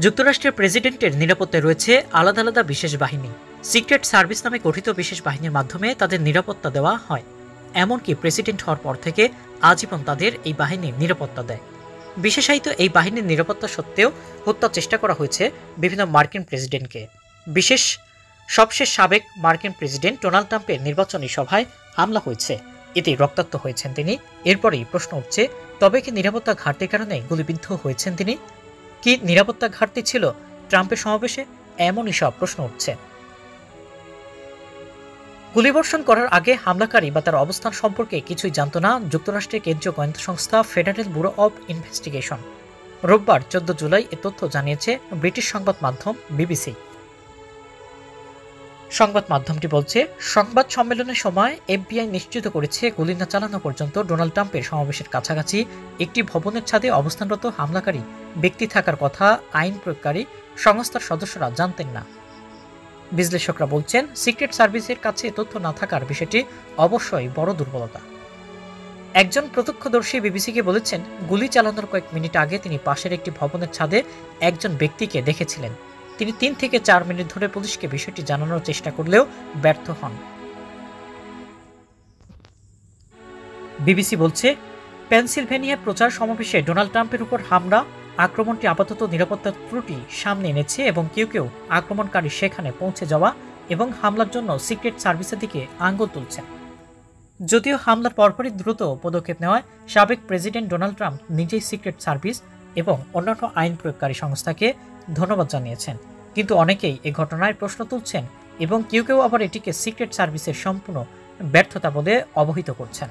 যুক্তরাষ্ট্রের প্রেসিডেন্টের নিরাপত্তায় রয়েছে আলাদা আলাদা বিশেষ বাহিনী। সিক্রেট সার্ভিস নামে গঠিত বিশেষ বাহিনীর মাধ্যমে তাদের নিরাপত্তা দেওয়া হয়। এমনকি প্রেসিডেন্ট হওয়ার পর থেকে আজীবন তাদের এই বাহিনীর নিরাপত্তা দেয়। বিশেষায়িত এই বাহিনীর নিরাপত্তা সত্ত্বেও হত্যার চেষ্টা করা হয়েছে বিভিন্ন মার্কিন প্রেসিডেন্টকে। সবশেষ সাবেক মার্কিন প্রেসিডেন্ট ডোনাল্ড ট্রাম্পের নির্বাচনী সভায় হামলা হয়েছে, এতে রক্তাক্ত হয়েছেন তিনি। এরপরেই প্রশ্ন উঠছে, তবে কি নিরাপত্তা ঘাটতির কারণে গুলিবিদ্ধ হয়েছেন তিনি? কি নিরাপত্তা ঘাটতি ছিল ট্রাম্পের সমাবেশে? এমনই সব প্রশ্ন উঠছে। গুলিবর্ষণ করার আগে হামলাকারী বা তার অবস্থান সম্পর্কে কিছুই জানত না যুক্তরাষ্ট্রের কেন্দ্রীয় গোয়েন্দা সংস্থা ফেডারেল ব্যুরো অব ইনভেস্টিগেশন। রোববার 14 জুলাই এ তথ্য জানিয়েছে ব্রিটিশ সংবাদ মাধ্যম বিবিসি। সংবাদ মাধ্যমটি বলছে, সংবাদ সম্মেলনের সময় এফবিআই নিশ্চিত করেছে গুলি না চালানো পর্যন্ত ডোনাল্ড ট্রাম্পের সমাবেশের কাছাকাছি একটি ভবনের ছাদে অবস্থানরত হামলাকারী ব্যক্তি থাকার কথা আইন প্রয়োগকারী সংস্থার সদস্যরা জানতেন না। বিশ্লেষকরা বলছেন, সিক্রেট সার্ভিসের কাছে তথ্য না থাকার বিষয়টি অবশ্যই বড় দুর্বলতা। একজন প্রত্যক্ষদর্শী বিবিসিকে বলেছেন, গুলি চালানোর কয়েক মিনিট আগে তিনি পাশের একটি ভবনের ছাদে একজন ব্যক্তিকে দেখেছিলেন। তিনি 3 থেকে 4 মিনিট ধরে পুলিশকে বিষয়টি জানানোর চেষ্টা করলেও ব্যর্থ হন। বিবিসি বলছে, পেনসিলভেনিয়ার প্রচার সমাবেশে ডোনাল্ড ট্রাম্পের উপর হামলা আক্রমণটি আপাতত নিরাপত্তার ত্রুটি সামনে এনেছে এবং কেউ কেউ আক্রমণকারী সেখানে পৌঁছে যাওয়া এবং হামলার জন্য সিক্রেট সার্ভিসের দিকে আঙ্গুল তুলছেন। যদিও হামলার পরপরই দ্রুত পদক্ষেপ নেওয়ায় সাবেক প্রেসিডেন্ট ডোনাল্ড ট্রাম্প নিজেই সিক্রেট সার্ভিস এবং অন্যান্য আইন প্রয়োগকারী সংস্থাকে ধন্যবাদ জানিয়েছেন, কিন্তু অনেকেই এ ঘটনায় প্রশ্ন তুলছেন এবং কেউ কেউ আবার এটিকে সিক্রেট সার্ভিসের সম্পূর্ণ ব্যর্থতা বলে অবহিত করছেন।